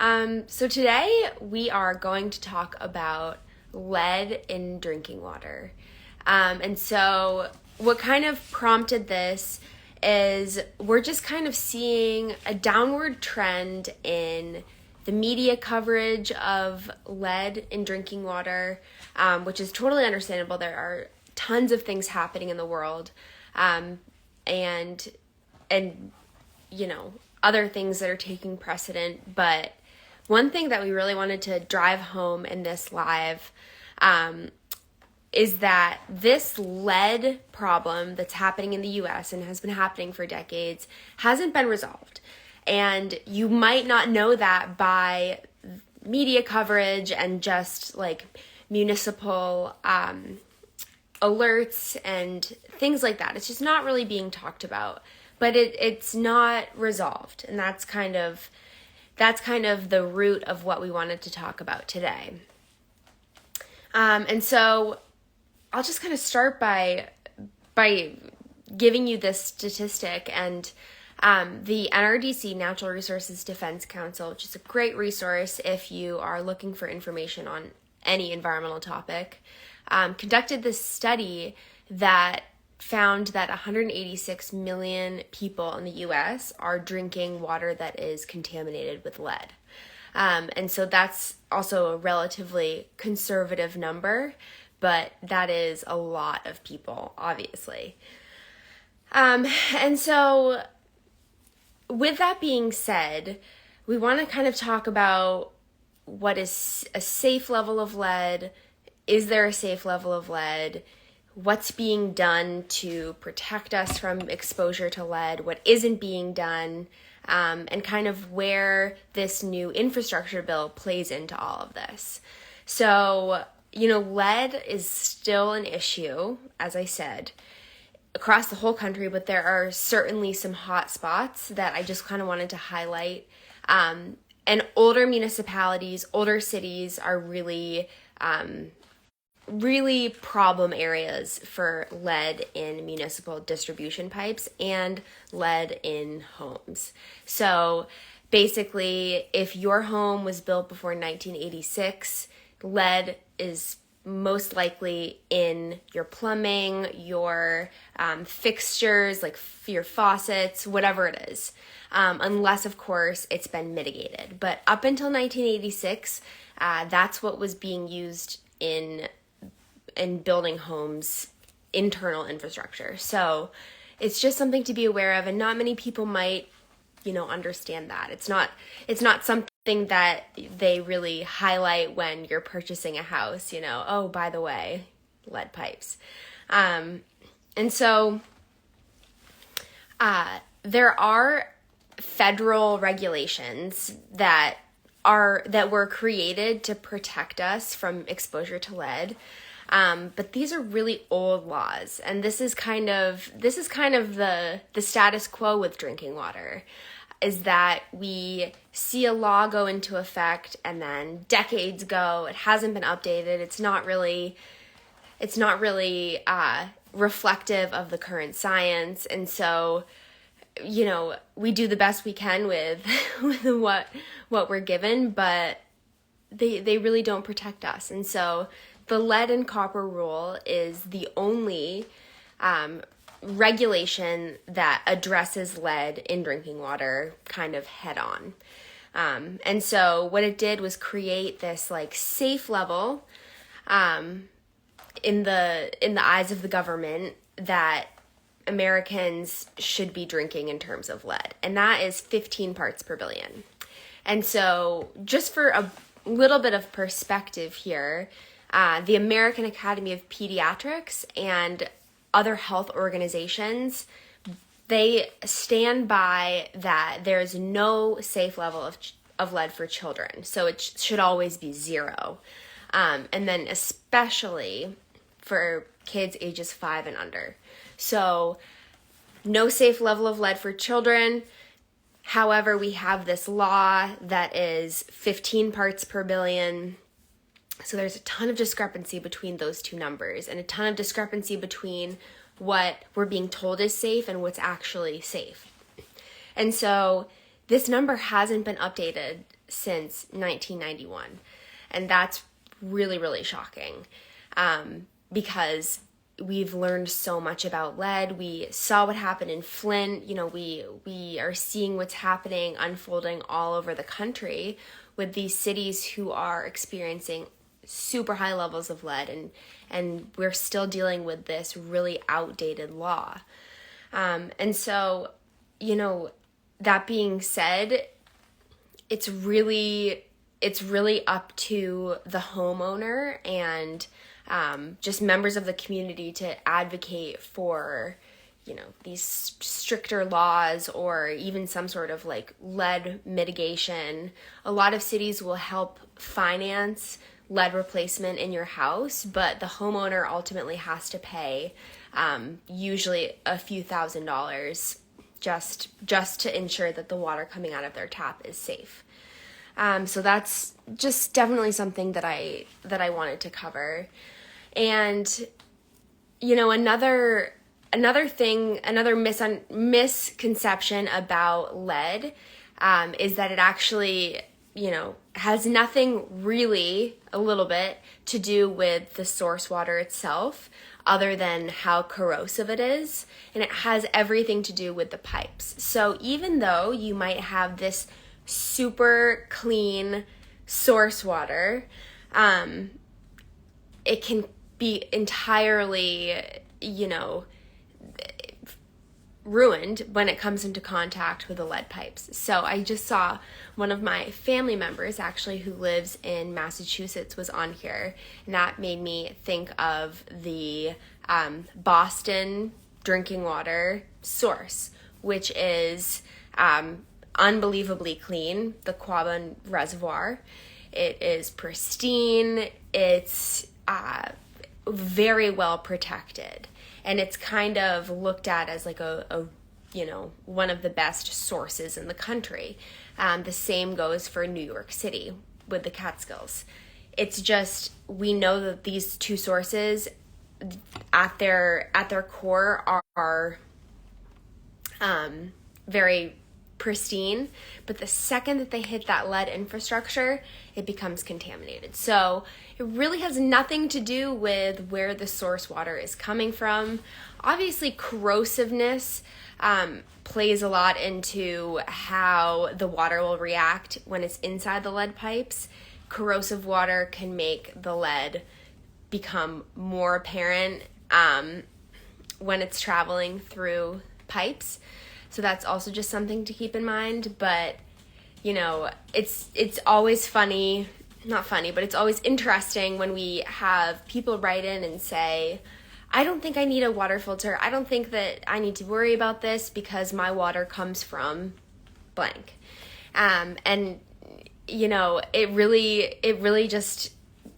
So today we are going to talk about lead in drinking water. And so what kind of prompted this is we're just kind of seeing a downward trend in the media coverage of lead in drinking water, which is totally understandable. There are tons of things happening in the world, and you know, other things that are taking precedent. But one thing that we really wanted to drive home in this live is that this lead problem that's happening in the US and has been happening for decades hasn't been resolved. And you might not know that by media coverage and just like municipal alerts and things like that. It's just not really being talked about, but it's not resolved. And that's kind of the root of what we wanted to talk about today. And so I'll just kind of start by giving you this statistic. And the NRDC, Natural Resources Defense Council, which is a great resource if you are looking for information on any environmental topic, conducted this study that found that 186 million people in the U.S. are drinking water that is contaminated with lead. And so that's also a relatively conservative number, but that is a lot of people, obviously. And so with that being said, we want to kind of talk about what is a safe level of lead. Is there a safe level of lead? What's being done to protect us from exposure to lead? What isn't being done? And kind of where this new infrastructure bill plays into all of this. So, lead is still an issue, as I said, across the whole country, but there are certainly some hot spots that I just kind of wanted to highlight. And older municipalities, older cities are really problem areas for lead in municipal distribution pipes and lead in homes. So basically, if your home was built before 1986, lead is most likely in your plumbing, your fixtures, like your faucets, whatever it is, unless, of course, it's been mitigated. But up until 1986, that's what was being used in building homes, internal infrastructure. So it's just something to be aware of, and not many people might, understand that. It's not something that they really highlight when you're purchasing a house, oh, by the way, lead pipes. And so there are federal regulations that were created to protect us from exposure to lead. But these are really old laws, and this is kind of the status quo with drinking water, is that we see a law go into effect and then decades go, it hasn't been updated, it's not really reflective of the current science, and so we do the best we can with what we're given, but they really don't protect us. And so the lead and copper rule is the only regulation that addresses lead in drinking water kind of head on. And so what it did was create this like safe level in the eyes of the government that Americans should be drinking in terms of lead. And that is 15 parts per billion. And so just for a little bit of perspective here, the American Academy of Pediatrics and other health organizations, they stand by that there's no safe level of lead for children. So it should always be 0. And then especially for kids ages 5 and under. So no safe level of lead for children. However, we have this law that is 15 parts per billion. So there's a ton of discrepancy between those two numbers, and a ton of discrepancy between what we're being told is safe and what's actually safe. And so this number hasn't been updated since 1991. And that's really, really shocking, because we've learned so much about lead. We saw what happened in Flint. We are seeing what's happening, unfolding all over the country with these cities who are experiencing super high levels of lead, and we're still dealing with this really outdated law. And so, that being said, it's really up to the homeowner and just members of the community to advocate for, these stricter laws, or even some sort of like lead mitigation. A lot of cities will help finance lead replacement in your house, but the homeowner ultimately has to pay usually a few $1,000s just to ensure that the water coming out of their tap is safe. So that's just definitely something that I wanted to cover. And another misconception about lead is that it actually has nothing really, a little bit, to do with the source water itself, other than how corrosive it is, and it has everything to do with the pipes. So even though you might have this super clean source water, it can be entirely, ruined when it comes into contact with the lead pipes. So I just saw one of my family members, actually, who lives in Massachusetts, was on here, and that made me think of the Boston drinking water source, which is unbelievably clean, the Quabbin Reservoir. It is pristine, it's very well protected, and it's kind of looked at as like a one of the best sources in the country. The same goes for New York City with the Catskills. It's just, we know that these two sources at their core are very pristine, but the second that they hit that lead infrastructure, it becomes contaminated. So it really has nothing to do with where the source water is coming from. Obviously, corrosiveness plays a lot into how the water will react when it's inside the lead pipes. Corrosive water can make the lead become more apparent when it's traveling through pipes. So that's also just something to keep in mind. But, it's always funny, not funny, but it's always interesting when we have people write in and say, I don't think I need a water filter. I don't think that I need to worry about this because my water comes from blank. And, it really just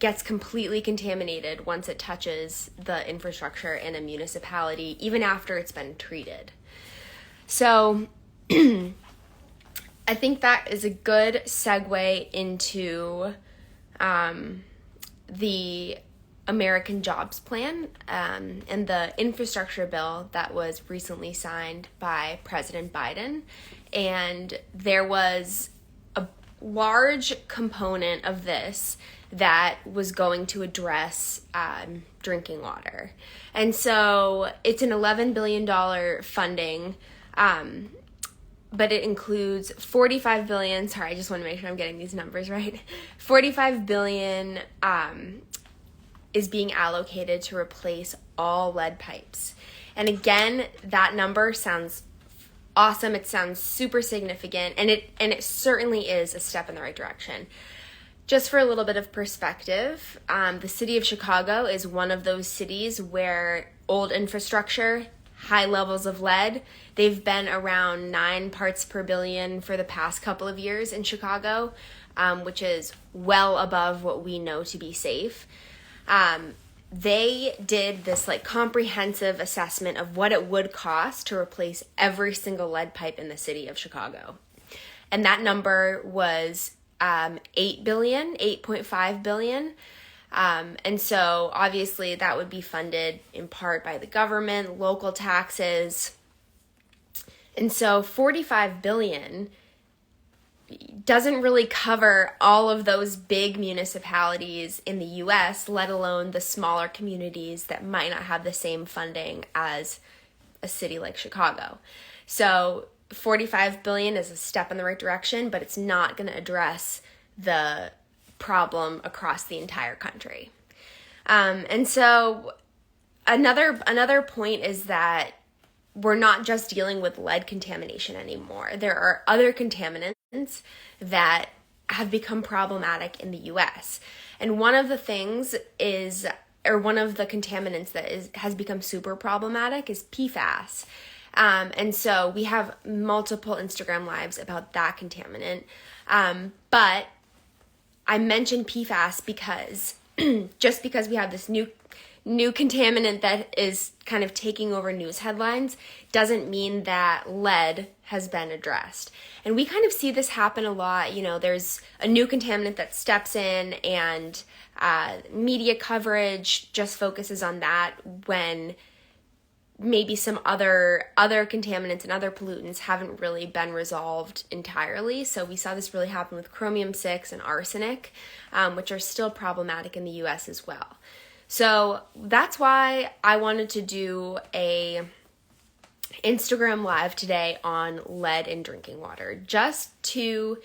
gets completely contaminated once it touches the infrastructure in a municipality, even after it's been treated. So I think that is a good segue into the American Jobs Plan and the infrastructure bill that was recently signed by President Biden. And there was a large component of this that was going to address drinking water. And so it's an $11 billion funding, but it includes $45 billion. Sorry, I just want to make sure I'm getting these numbers right. $45 billion is being allocated to replace all lead pipes. And again, that number sounds awesome. It sounds super significant, and it certainly is a step in the right direction. Just for a little bit of perspective, the city of Chicago is one of those cities where old infrastructure, high levels of lead, they've been around 9 parts per billion for the past couple of years in Chicago, which is well above what we know to be safe. They did this comprehensive assessment of what it would cost to replace every single lead pipe in the city of Chicago. And that number was $8.5 billion. And so obviously that would be funded in part by the government, local taxes. And so $45 billion doesn't really cover all of those big municipalities in the US, let alone the smaller communities that might not have the same funding as a city like Chicago. So 45 billion is a step in the right direction, but it's not going to address the problem across the entire country. And so another point is that we're not just dealing with lead contamination anymore. There are other contaminants that have become problematic in the US. And one of the contaminants that has become super problematic is PFAS. And so we have multiple Instagram lives about that contaminant. But I mentioned PFAS because just because we have this new contaminant that is kind of taking over news headlines doesn't mean that lead has been addressed. And we kind of see this happen a lot. There's a new contaminant that steps in and media coverage just focuses on that when maybe some other contaminants and other pollutants haven't really been resolved entirely. So we saw this really happen with chromium-6 and arsenic, which are still problematic in the US as well. So that's why I wanted to do a Instagram live today on lead in drinking water, just to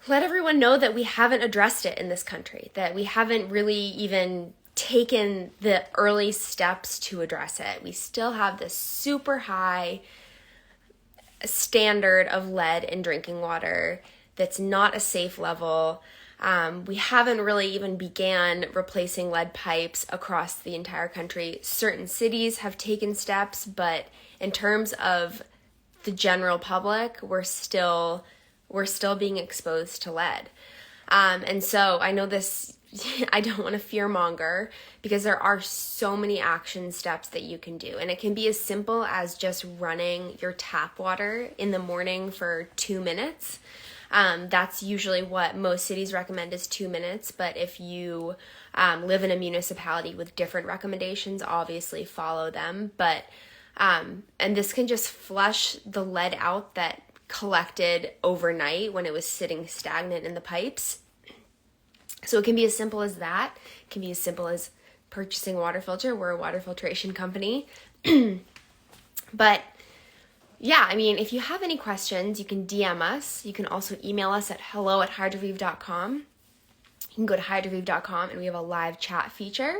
let everyone know that we haven't addressed it in this country, that we haven't really even taken the early steps to address it. We still have this super high standard of lead in drinking water that's not a safe level. We haven't really even began replacing lead pipes across the entire country. Certain cities have taken steps, but in terms of the general public, we're still being exposed to lead. And so I know this, I don't want to fearmonger because there are so many action steps that you can do. And it can be as simple as just running your tap water in the morning for 2 minutes. That's usually what most cities recommend is 2 minutes. But if you live in a municipality with different recommendations, obviously follow them. But and this can just flush the lead out that collected overnight when it was sitting stagnant in the pipes. So it can be as simple as that. It can be as simple as purchasing a water filter. We're a water filtration company. But yeah, if you have any questions, you can DM us. You can also email us at hello@hydroviv.com. You can go to hydroviv.com and we have a live chat feature.